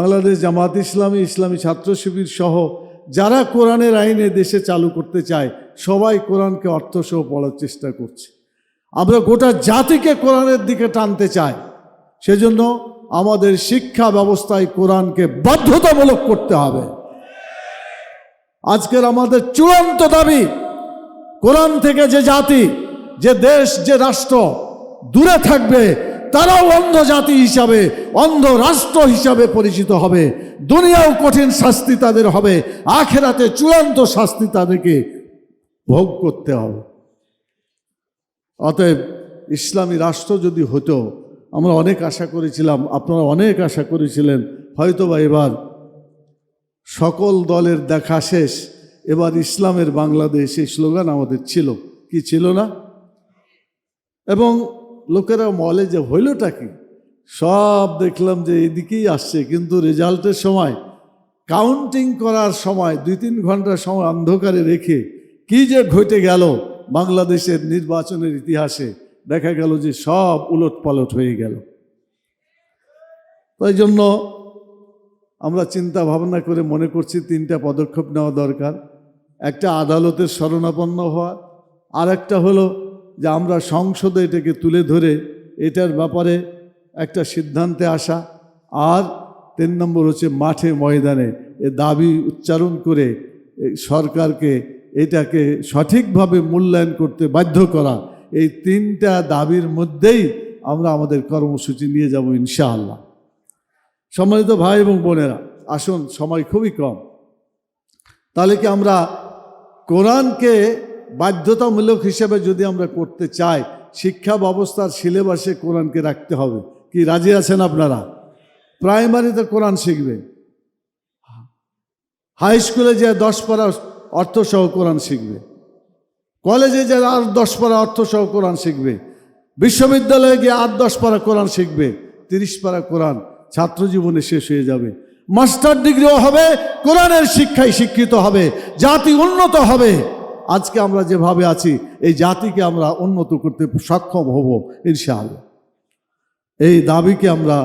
বাংলাদেশ জামাত ইসলামী, ইসলামী ছাত্র শিবির সহ যারা কোরআনের আইনে দেশে চালু করতে চায় সবাই কোরআনকে অর্থসহ পড়ার চেষ্টা করছে। আমরা গোটা জাতিকে কোরআনের দিকে টানতে চাই। সেজন্য আমাদের শিক্ষা ব্যবস্থায় কোরআনকে বাধ্যতামূলক করতে হবে। আজকের আমাদের চূড়ান্ত দাবি, কোরআন থেকে যে জাতি, যে দেশ, যে রাষ্ট্র দূরে থাকবে তারাও অন্ধ জাতি হিসাবে, অন্ধ রাষ্ট্র হিসাবে পরিচিত হবে। দুনিয়াও কঠিন শাস্তি তাদের হবে, আখেরাতে চূড়ান্ত শাস্তি তাদেরকে ভোগ করতে হবে। অতএব ইসলামী রাষ্ট্র যদি হতো, আমরা অনেক আশা করেছিলাম, আপনারা অনেক আশা করেছিলেন, হয়তোবা এবার সকল দলের দেখা শেষ, এবার ইসলামের বাংলাদেশ এই স্লোগান আমাদের ছিল, কি ছিল না? এবং লোকেরা বলে যে হইলটা কি, সব দেখলাম যে এদিকেই আসছে, কিন্তু রেজাল্টের সময়, কাউন্টিং করার সময় 2-3 ঘন্টা সময় অন্ধকারে রেখে কি যে ঘটে গেল বাংলাদেশের নির্বাচনের ইতিহাসে, দেখা গেল যে সব উলট পালট হয়ে গেল। তাই জন্য আমরা চিন্তা ভাবনা করে মনে করছি 3টা পদক্ষেপ নেওয়া দরকার। একটা আদালতের শরণাপন্ন হওয়া, আর একটা হলো যে আমরা সংসদে এটাকে তুলে ধরে এটার ব্যাপারে একটা সিদ্ধান্তে আসা, আর 3 নম্বর হচ্ছে মাঠে ময়দানে এ দাবি উচ্চারণ করে সরকারকে এটাকে সঠিকভাবে মূল্যায়ন করতে বাধ্য করা। এই 3টা দাবির মধ্যেই আমরা আমাদের কর্মসূচি নিয়ে যাব ইনশাআল্লাহ। সম্মানিত ভাই এবং বোনেরা, আসুন, সময় খুবই কম, তাহলে কি আমরা কোরআনকে বাধ্যতামূলক হিসেবে যদি আমরা করতে চাই, শিক্ষা ব্যবস্থার সিলেবাসে কোরআনকে রাখতে হবে। কি রাজি আছেন আপনারা? প্রাইমারিতে কোরআন শিখবে, হাই স্কুলে যে 10 পারা অর্থসহ কোরআন শিখবে, কলেজে যে আর 10 পারা অর্থসহ কোরআন শিখবে, বিশ্ববিদ্যালয়ে গিয়ে 8-10 পারা কোরআন শিখবে, 30 পারা কোরআন ছাত্র জীবনে শেষ হয়ে যাবে। মাস্টার ডিগ্রিও হবে, কোরআনের শিক্ষায় শিক্ষিত হবে, জাতি উন্নত হবে। আজকে আমরা যেভাবে আছি এই জাতিকে আমরা উন্নত করতে সক্ষম হব ইনশাআল্লাহ। এই দাবিকে আমরা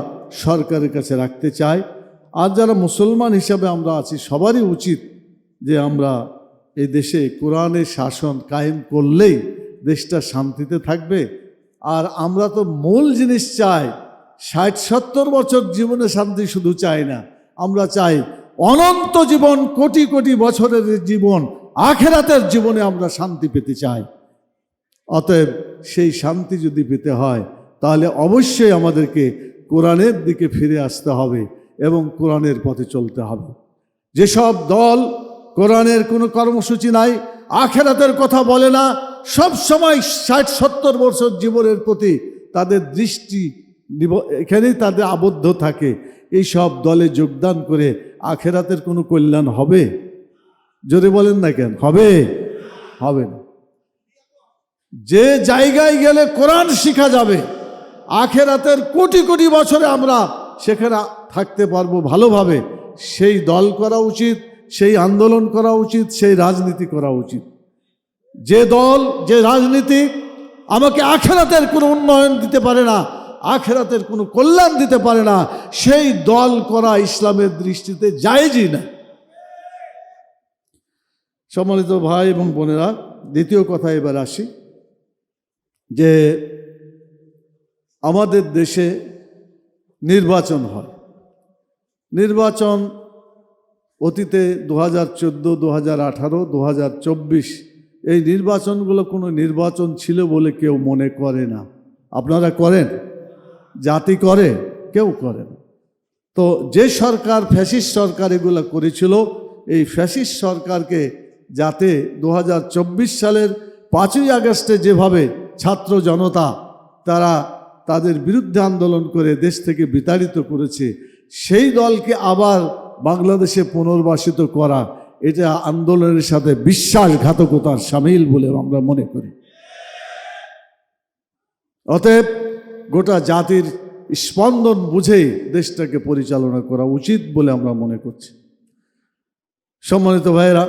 সরকারের কাছে রাখতে চাই। আর যারা মুসলমান হিসাবে আমরা আছি, সবারই উচিত যে আমরা এই দেশে কোরআনের শাসন কায়েম করলেই দেশটা শান্তিতে থাকবে। আর আমরা তো মূল জিনিস চাই, 60-70 বছর জীবনে শান্তি শুধু চাই না, আমরা চাই অনন্ত জীবন, কোটি কোটি বছরের জীবন, আখেরাতের জীবনে আমরা শান্তি পেতে চাই। অতএব সেই শান্তি যদি পেতে হয় তাহলে অবশ্যই আমাদেরকে কোরআনের দিকে ফিরে আসতে হবে এবং কোরআনের পথে চলতে হবে। যেসব দল কোরআনের কোনো কর্মসূচি নাই, আখেরাতের কথা বলে না, সব সময় 60-70 বছর জীবনের প্রতি তাদের দৃষ্টি এখানেই তাদের আবদ্ধ থাকে, এই সব দলে যোগদান করে আখেরাতের কোনো কল্যাণ হবে? জোরে বলেন না কেন? হবে? হবে না। যে জায়গায় গেলে কোরআন শিখা যাবে, আখেরাতের কোটি কোটি বছরে আমরা সেখানে থাকতে পারবো ভালোভাবে, সেই দল করা উচিত, সেই আন্দোলন করা উচিত, সেই রাজনীতি করা উচিত। যে দল, যে রাজনীতি আমাকে আখেরাতের কোনো উন্নয়ন দিতে পারে না, আখেরাতের কোনো কল্যাণ দিতে পারে না, সেই দল করা ইসলামের দৃষ্টিতে জায়েজই না। সম্মানিত ভাই এবং বোনেরা, দ্বিতীয় কথা এবার আসি, যে আমাদের দেশে নির্বাচন হয়। নির্বাচন অতীতে 2014, 2018, 2024 এই নির্বাচনগুলো কোনো নির্বাচন ছিল বলে কেউ মনে করে না। আপনারা করেন? জাতি করে? কেউ করেন। তো যে সরকার, ফ্যাসিস্ট সরকার এগুলো করেছিল, এই ফ্যাসিস্ট সরকারকে যাতে 2024 সালের 5ই আগস্টে যেভাবে ছাত্র জনতা তারা তাদের বিরুদ্ধে আন্দোলন করে দেশ থেকে বিতাড়িত করেছে, সেই দলকে আবার বাংলাদেশে পুনর্বাসিত করা, এটা আন্দোলনের সাথে বিশ্বাসঘাতকতার শামিল বলে আমরা মনে করি। অতএব গোটা জাতির স্পন্দন বুঝেই দেশটাকে পরিচালনা করা উচিত বলে আমরা মনে করছি। সম্মানিত ভাইয়েরা,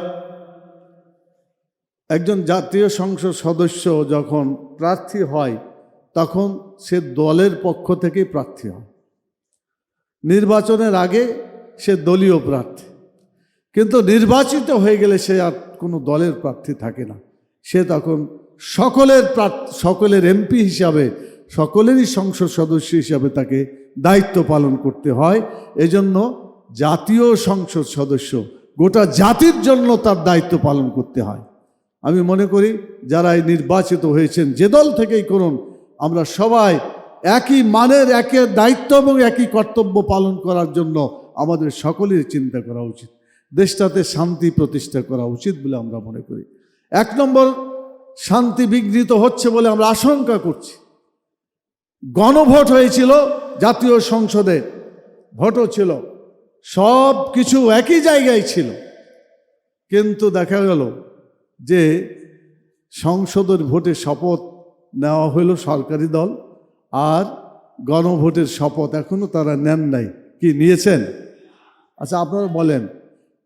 একজন জাতীয় সংসদ সদস্য যখন প্রার্থী হয় তখন সে দলের পক্ষ থেকেই প্রার্থী হয়। নির্বাচনের আগে সে দলীয় প্রার্থী, কিন্তু নির্বাচিত হয়ে গেলে সে আর কোনো দলের প্রার্থী থাকে না। সে তখন সকলের এমপি হিসাবে, সকলেরই সংসদ সদস্য হিসাবে তাকে দায়িত্ব পালন করতে হয়। এজন্য জাতীয় সংসদ সদস্য গোটা জাতির জন্য তার দায়িত্ব পালন করতে হয়। আমি মনে করি যারা এই নির্বাচিত হয়েছেন, যে দল থেকেই করুন, আমরা সবাই একই মানের, একই দায়িত্ব এবং একই কর্তব্য পালন করার জন্য আমাদের সকলের চিন্তা করা উচিত। দেশটাতে শান্তি প্রতিষ্ঠা করা উচিত বলে আমরা মনে করি। 1 নম্বর, শান্তি বিঘ্নিত হচ্ছে বলে আমরা আশঙ্কা করছি। গণভোট হয়েছিল, জাতীয় সংসদে ভোটও ছিল, সব কিছু একই জায়গায় ছিল, কিন্তু দেখা গেল যে সংসদের ভোটে শপথ নেওয়া হইল সরকারি দল, আর গণভোটের শপথ এখনো তারা নেন নাই। কি নিয়েছেন? আচ্ছা, আপনারা বলেন,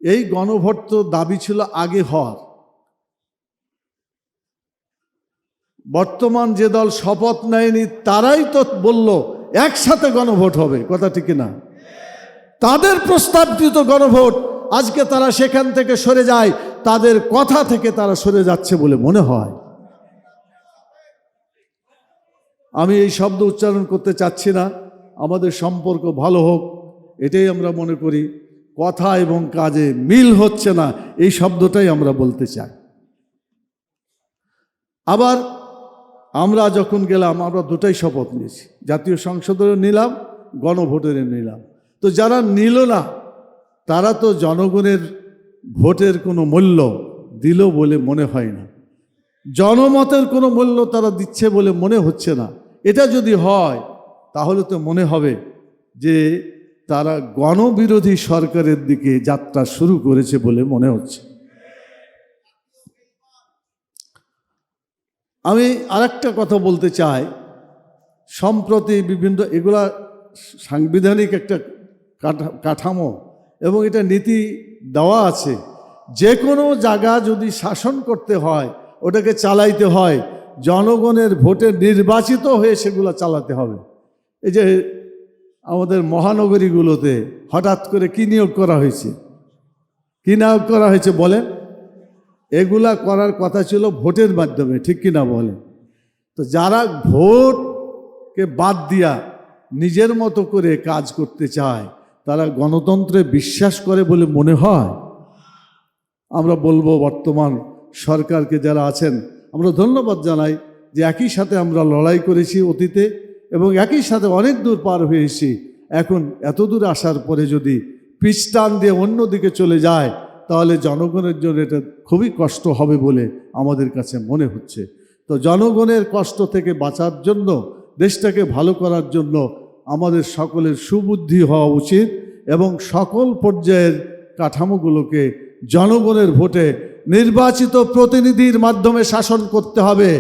এই গণভোট তো দাবি ছিল আগে হওয়ার। বর্তমান যে দল শপথ নেয়নি তারাই তো বলল একসাথে গণভোট হবে, কথা ঠিক না? তাদের প্রস্তাবিত গণভোট, আজকে তারা সেখান থেকে সরে যায়, তাদের কথা থেকে তারা সরে যাচ্ছে বলে মনে হয়। আমি এই শব্দ উচ্চারণ করতে চাচ্ছি না, আমাদের সম্পর্ক ভালো হোক এটাই আমরা মনে করি। কথা এবং কাজে মিল হচ্ছে না, এই শব্দটাই আমরা বলতে চাই। আবার আমরা যখন গেলাম, আমরা দুটাই শপথ নিয়েছি, জাতীয় সংসদেরও নিলাম, গণভোটেরও নিলাম। তো যারা নিল না, তারা তো জনগণের ভোটের কোনো মূল্য দিল বলে মনে হয় না, জনমতের কোনো মূল্য তারা দিচ্ছে বলে মনে হচ্ছে না। এটা যদি হয় তাহলে তো মনে হবে যে তারা গণবিরোধী সরকারের দিকে যাত্রা শুরু করেছে বলে মনে হচ্ছে। আমি আরেকটা কথা বলতে চাই, সম্প্রতি বিভিন্ন এগুলা সাংবিধানিক একটা কাঠামো এবং এটা নীতি দেওয়া আছে। যে কোনো জায়গা যদি শাসন করতে হয়, ওটাকে চালাইতে হয়, জনগণের ভোটে নির্বাচিত হয়ে সেগুলো চালাতে হবে। এই যে আমাদের মহানগরীগুলোতে হঠাৎ করে কি নিয়োগ করা হয়েছে, কি নিয়োগ করা হয়েছে বলেন? এগুলা করার কথা ছিল ভোটের মাধ্যমে, ঠিক কিনা বলেন? তো যারা ভোটকে বাদ দিয়া নিজের মতো করে কাজ করতে চায়, তারা গণতন্ত্রে বিশ্বাস করে বলে মনে হয়? আমরা বলবো বর্তমান সরকারকে যারা আছেন, আমরা ধন্যবাদ জানাই যে একই সাথে আমরা লড়াই করেছি অতীতে এবং একই সাথে অনেক দূর পার হয়েছি। এখন এত দূর আসার পরে যদি পিছ টান দিয়ে অন্যদিকে চলে যায়, তাহলে জনগণের জন্য এটা খুবই কষ্ট হবে বলে আমাদের কাছে মনে হচ্ছে। তো জনগণের কষ্ট থেকে বাঁচার জন্য, দেশটাকে ভালো করার জন্য আমাদের সকলের সুবুদ্ধি হওয়া উচিত এবং সকল পর্যায়ের কাঠামোগুলোকে জনগণের ভোটে নির্বাচিত প্রতিনিধির মাধ্যমে শাসন করতে হবে।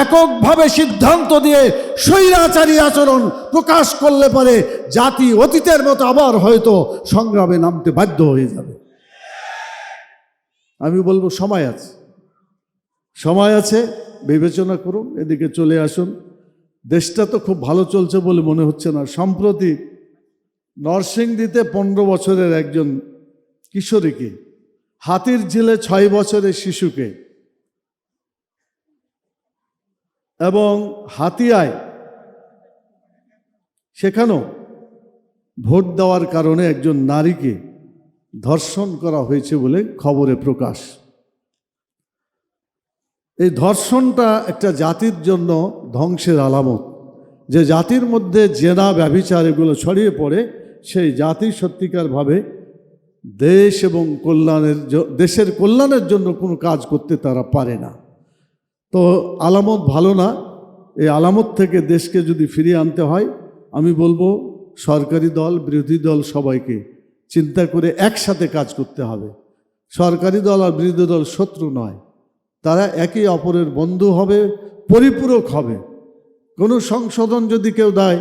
এককভাবে সিদ্ধান্ত দিয়ে স্বৈরাচারী আচরণ প্রকাশ করলে পরে জাতি অতীতের মতো আবার হয়তো সংগ্রামে নামতে বাধ্য হয়ে যাবে। আমি বলবো সময় আছে, সময় আছে, বিবেচনা করুন, এদিকে চলে আসুন। দেশটা তো খুব ভালো চলছে বলে মনে হচ্ছে না। সম্প্রতি নরসিংদীতে 15 বছরের একজন কিশোরীকে, হাতির ঝিলে 6 বছরের শিশুকে এবং হাতিয়ায় সেখানেও ভোট দেওয়ার কারণে একজন নারীকে ধর্ষণ করা হয়েছে বলে খবরে প্রকাশ। এই ধর্ষণটা একটা জাতির জন্য ধ্বংসের আলামত। যে জাতির মধ্যে জেনা, ব্যভিচার এগুলো ছড়িয়ে পড়ে, সেই জাতি সত্যিকারভাবে দেশ এবং দেশের কল্যাণের জন্য কোনো কাজ করতে তারা পারে না। তো আলামত ভালো না। এই আলামত থেকে দেশকে যদি ফিরিয়ে আনতে হয়, আমি বলবো সরকারি দল, বিরোধী দল সবাইকে চিন্তা করে একসাথে কাজ করতে হবে। সরকারি দল আর বিরোধী দল শত্রু নয়, তারা একে অপরের বন্ধু হবে, পরিপূরক হবে। কোনো সংশোধন যদি কেউ দেয়,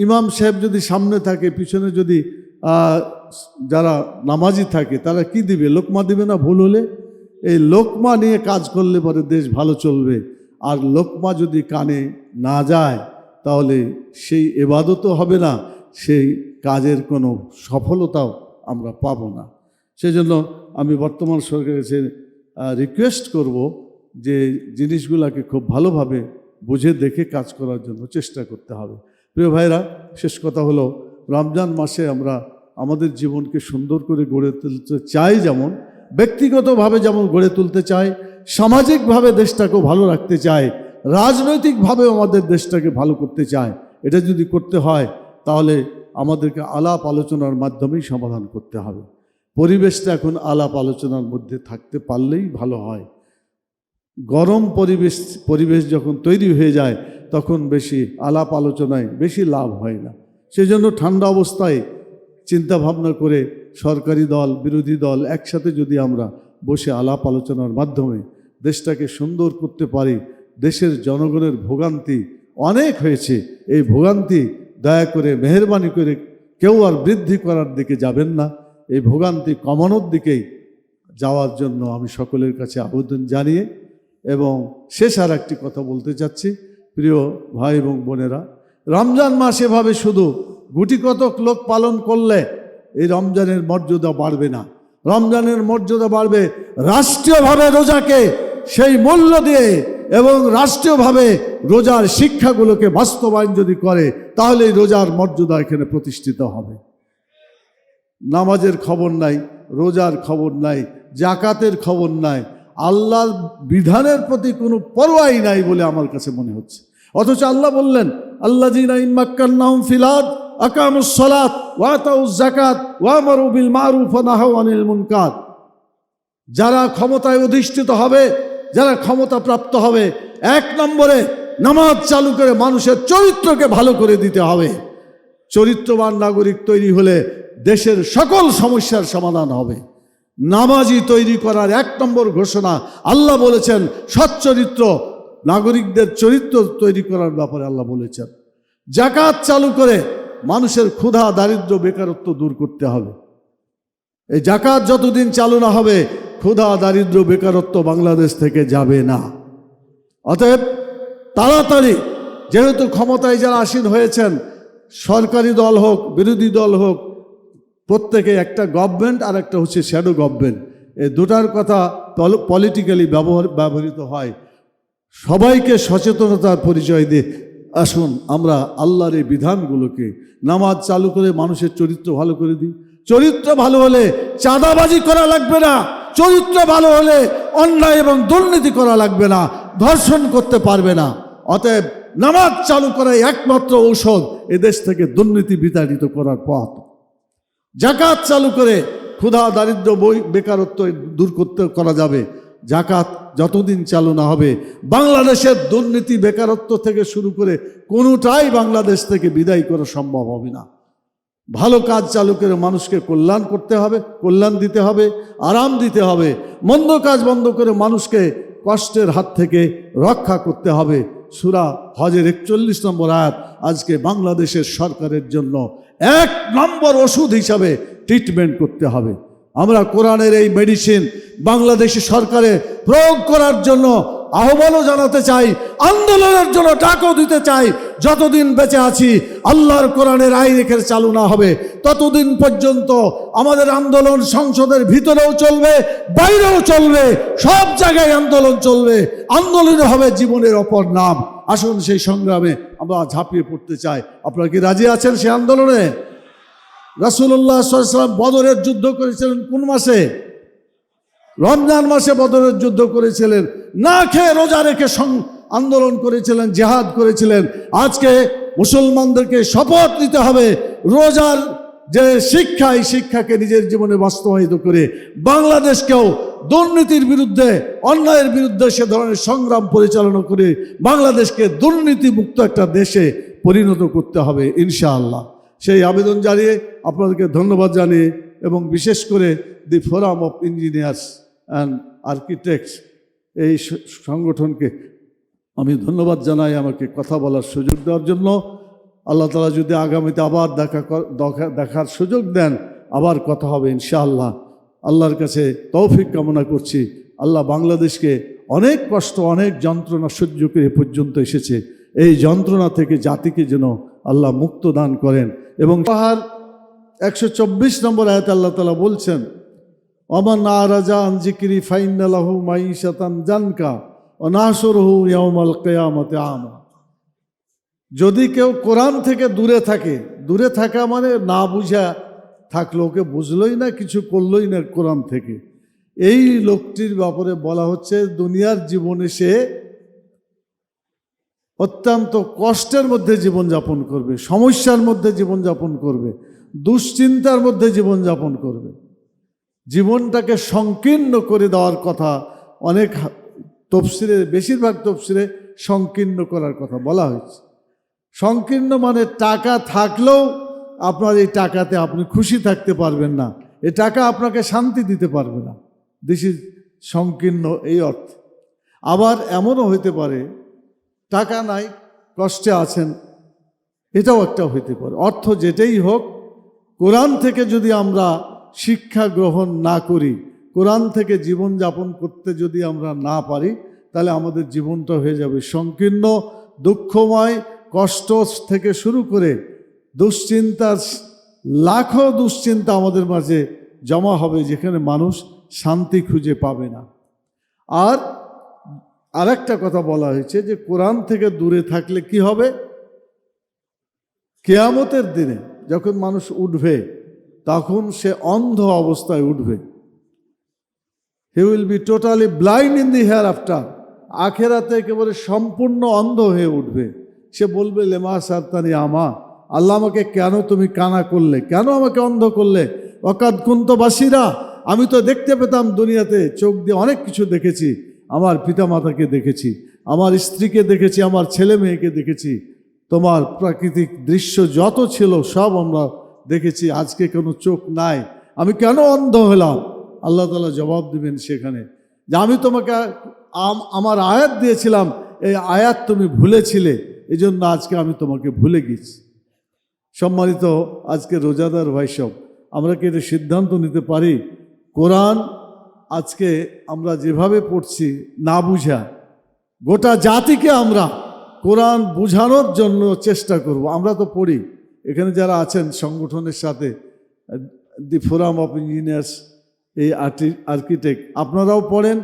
ইমাম সাহেব যদি সামনে থাকে, পিছনে যদি যারা নামাজি থাকে, তারা কি দিবে? লোকমা দিবে না ভুল হলে? এই লোকমা নিয়ে কাজ করলে পরে দেশ ভালো চলবে। আর লোকমা যদি কানে না যায়, তাহলে সেই ইবাদতও হবে না, সেই কাজের কোনো সফলতাও আমরা পাবো না। সেজন্য আমি বর্তমান সরকারের কাছে রিকোয়েস্ট করব যে জিনিসগুলোকে খুব ভালোভাবে বুঝে দেখে কাজ করার জন্য চেষ্টা করতে হবে। প্রিয় ভাইরা, শেষ কথা হলো, রমজান মাসে আমরা আমাদের জীবনকে সুন্দর করে গড়ে তুলতে চাই, যেমন ব্যক্তিগতভাবে যেমন গড়ে তুলতে চাই, সামাজিকভাবে দেশটাকেও ভালো রাখতে চাই, রাজনৈতিকভাবেও আমাদের দেশটাকে ভালো করতে চাই। এটা যদি করতে হয় তাহলে আমাদেরকে আলাপ আলোচনার মাধ্যমেই সমাধান করতে হবে। পরিবেশটা এখন আলাপ আলোচনার মধ্যে থাকতে পারলেই ভালো হয়। গরম পরিবেশ যখন তৈরি হয়ে যায় তখন বেশি আলাপ আলোচনায় বেশি লাভ হয় না। সেজন্য ঠান্ডা অবস্থায় চিন্তা ভাবনা করে সরকারি দল বিরোধী দল একসাথে যদি আমরা বসে আলাপ আলোচনার মাধ্যমে দেশটাকে সুন্দর করতে পারি। দেশের জনগণের ভোগান্তি অনেক হয়েছে, এই ভোগান্তি দয়া করে মেহেরবানি করে কেউ আর বৃদ্ধি করার দিকে যাবেন না, এই ভোগান্তি কমানোর দিকেই যাওয়ার জন্য আমি সকলের কাছে আবেদন জানিয়ে এবং শেষ আর একটি কথা বলতে চাচ্ছি। প্রিয় ভাই এবং বোনেরা, রমজান মাস এভাবে শুধু গুটিকতক লোক পালন করলে এই রমজানের মর্যাদা বাড়বে না। রমজানের মর্যাদা বাড়বে রাষ্ট্রীয়ভাবে রোজাকে সেই মূল্য দিয়ে এবং রাষ্ট্রীয়ভাবে রোজার শিক্ষাগুলোকে বাস্তবায়ন যদি করে তাহলে এই রোজার মর্যাদা এখানে প্রতিষ্ঠিত হবে। নামাজের খবর নাই, রোজার খবর নাই, জাকাতের খবর নাই, আল্লাহর বিধানের প্রতি কোনো পরোয়াই নাই বলে আমার কাছে মনে হচ্ছে। অথচ আল্লাহ বললেন, আল্লাযীনা ইন মাক্কান্নাহুম ফিল আরদ আকামুস সালাত ওয়া আতাউজ যাকাত ওয়া আমারু বিল মারুফ ওয়া নাহাউ আনিল মুনকার। যারা ক্ষমতায় অধিষ্ঠিত হবে, যারা ক্ষমতা প্রাপ্ত হবে, এক নম্বরে নামাজ চালু করে মানুষের চরিত্রকে ভালো করে দিতে হবে। চরিত্রবান নাগরিক তৈরি হলে দেশের সকল সমস্যার সমাধান হবে। নামাজি তৈরি করার এক নম্বর ঘোষণা আল্লাহ বলেছেন, সচ্চরিত্র নাগরিকদের চরিত্র তৈরি করার ব্যাপারে আল্লাহ বলেছেন। জাকাত চালু করে মানুষের ক্ষুধা দারিদ্র্য বেকারত্ব দূর করতে হবে। এই জাকাত যতদিন চালু না হবে ক্ষুধা দারিদ্র্য বেকারত্ব বাংলাদেশ থেকে যাবে না। অতএব তাড়াতাড়ি, যেহেতু ক্ষমতায় যারা আসীন হয়েছেন, সরকারি দল হোক বিরোধী দল হোক, প্রত্যেকে একটা গভর্নমেন্ট আর একটা হচ্ছে শ্যাডো গভর্নমেন্ট, এই দুটার কথা পলিটিক্যালি ব্যবহৃত হয়। সবাইকে সচেতনতার পরিচয় দিয়ে আসুন আমরা আল্লাহর এই বিধানগুলোকে নামাজ চালু করে মানুষের চরিত্র ভালো করে দিই। চরিত্র ভালো হলে চাঁদাবাজি করা লাগবে না, চরিত্র ভালো হলে অন্যায় এবং দুর্নীতি করা লাগবে না, ধর্ষণ করতে পারবে না। অতএব নামাজ চালু করাই একমাত্র ঔষধ এদেশ থেকে দুর্নীতি বিতাড়িত করার পথ। জাকাত চালু করে ক্ষুধা দারিদ্র বেকারত্ব দূর করা যাবে। জাকাত যতদিন চালু না হবে বাংলাদেশের দুর্নীতি বেকারত্ব থেকে শুরু করে কোনোটাই বাংলাদেশ থেকে বিদায় করা সম্ভব হবে না। ভালো কাজ চালু করে মানুষকে কল্যাণ করতে হবে, কল্যাণ দিতে হবে, আরাম দিতে হবে। মন্দ কাজ বন্ধ করে মানুষকে কষ্টের হাত থেকে রক্ষা করতে হবে। সূরা হজের 41 নম্বর আয়াত আজকে বাংলাদেশের সরকারের জন্য এক নম্বর ওষুধ হিসাবে ট্রিটমেন্ট করতে হবে। আমরা কোরআনের এই মেডিসিন বাংলাদেশি সরকারে প্রয়োগ করার জন্য আহ্বানও জানাতে চাই, আন্দোলনের জন্য ডাকও দিতে চাই। যতদিন বেঁচে আছি আল্লাহর কোরআনের আইন এখানে চালু না হবে ততদিন পর্যন্ত আমাদের আন্দোলন সংসদের ভিতরেও চলবে, বাইরেও চলবে, সব জায়গায় আন্দোলন চলবে। আন্দোলন হবে জীবনের অপর নাম। আসুন সেই সংগ্রামে আমরা ঝাঁপিয়ে পড়তে চাই। আপনারা কি রাজি আছেন সেই আন্দোলনে? রাসূলুল্লাহ সাল্লাল্লাহু আলাইহি ওয়াসাল্লাম বদরের যুদ্ধ করেছিলেন কোন মাসে? রমজান মাসে বদরের যুদ্ধ করেছিলেন। না খেয়ে রোজা রেখে আন্দোলন করেছিলেন, জিহাদ করেছিলেন। আজকে মুসলমানদেরকে শপথ নিতে হবে রোজার যে শিক্ষা, এই শিক্ষাকে নিজের জীবনে বাস্তবায়িত করে বাংলাদেশকেও দুর্নীতির বিরুদ্ধে, অন্যায়ের বিরুদ্ধে সে ধরনের সংগ্রাম পরিচালনা করে বাংলাদেশকে দুর্নীতিমুক্ত একটা দেশে পরিণত করতে হবে ইনশাআল্লাহ। সেই আবেদন জানিয়ে আপনাদেরকে ধন্যবাদ জানিয়ে এবং বিশেষ করে the forum of engineers and architects এই সংগঠনকে আমি ধন্যবাদ জানাই আমাকে কথা বলার সুযোগ দেওয়ার জন্য। আল্লাহ তাআলা যদি আগামীতে আবার দেখার সুযোগ দেন আবার কথা হবে ইনশাআল্লাহ। আল্লাহর কাছে তৌফিক কামনা করছি। আল্লাহ বাংলাদেশকে অনেক কষ্ট, অনেক যন্ত্রণা সহ্য করে এ পর্যন্ত এসেছে। এই যন্ত্রণা থেকে জাতিকে যেন আল্লাহ মুক্ত দান করেন এবং 124 নম্বর আয়াতে আল্লাহ তাআলা বলছেন, ওমান আরাজা আন যিকরি ফাইন্না লাহু মাঈশাতান জানকা ওয়া নাহশুরুহু ইয়াওমাল কিয়ামাতি আমা। যদি কেউ কোরআন থেকে দূরে থাকে, দূরে থাকা মানে না বুঝা থাকলো, ওকে বুঝলোই না, কিছু করলোই না কোরআন থেকে, এই লোকটির ব্যাপারে বলা হচ্ছে দুনিয়ার জীবনে সে অত্যন্ত কষ্টের মধ্যে জীবনযাপন করবে, সমস্যার মধ্যে জীবনযাপন করবে, দুশ্চিন্তার মধ্যে জীবনযাপন করবে। জীবনটাকে সংকীর্ণ করে দেওয়ার কথা অনেক তফসিরে, বেশিরভাগ তফসিরে সংকীর্ণ করার কথা বলা হয়েছে। সংকীর্ণ মানে টাকা থাকলেও আপনার এই টাকাতে আপনি খুশি থাকতে পারবেন না, এই টাকা আপনাকে শান্তি দিতে পারবে না। দিস ইজ সংকীর্ণ এই অর্থ। আবার এমনও হইতে পারে টাকা নাই, কষ্টে আছেন, এটাও একটা হইতে পারে। অর্থ যেটাই হোক, কোরআন থেকে যদি আমরা শিক্ষা গ্রহণ না করি, কোরআন থেকে জীবনযাপন করতে যদি আমরা না পারি, তাহলে আমাদের জীবনটা হয়ে যাবে সংকীর্ণ, দুঃখময়, কষ্ট থেকে শুরু করে দুশ্চিন্তার লাখো দুশ্চিন্তা আমাদের মাঝে জমা হবে, যেখানে মানুষ শান্তি খুঁজে পাবে না। আর আরেকটা কথা বলা হয়েছে যে কোরআন থেকে দূরে থাকলে কি হবে, কিয়ামতের দিনে যখন মানুষ উঠবে তখন সে অন্ধ অবস্থায় উঠবে। He will be totally blind in the hair after. আখেরাতে একেবারে সম্পূর্ণ অন্ধ হয়ে উঠবে। সে বলবে লেমা সারতানি আমা, আল্লাহ আমাকে কেন তুমি কানা করলে, কেন আমাকে অন্ধ করলে? ওয়াকাদ কুন্ত বাসিরা, আমি তো দেখতে পেতাম দুনিয়াতে, চোখ দিয়ে অনেক কিছু দেখেছি, আমার পিতামাতাকে দেখেছি, আমার স্ত্রীকে দেখেছি, আমার ছেলে মেয়েকে দেখেছি, তোমার প্রাকৃতিক দৃশ্য যত ছিল সব আমরা দেখেছি, আজকে কোনো চোখ নাই, আমি কেন অন্ধ হলাম? আল্লাহ তাআলা জবাব দিবেন সেখানে যে আমি তোমাকে আমার আয়াত দিয়েছিলাম, এই আয়াত তুমি ভুলেছিলে, এই জন্য আজকে আমি তোমাকে ভুলে গেছি। সম্মানিত আজকে রোজাদার ভাই সব, আমরা কি এটা সিদ্ধান্ত নিতে পারি কোরআন আজকে আমরা যেভাবে পড়ছি না বুঝা, গোটা জাতিকে আমরা কোরআন বুঝানোর জন্য চেষ্টা করব। আমরা তো পড়ি, এখানে যারা আছেন সংগঠনের সাথে, দি ফোরাম অফ ইঞ্জিনিয়ার্স, এই আর্কিটেক্ট, আপনারাও পড়েন,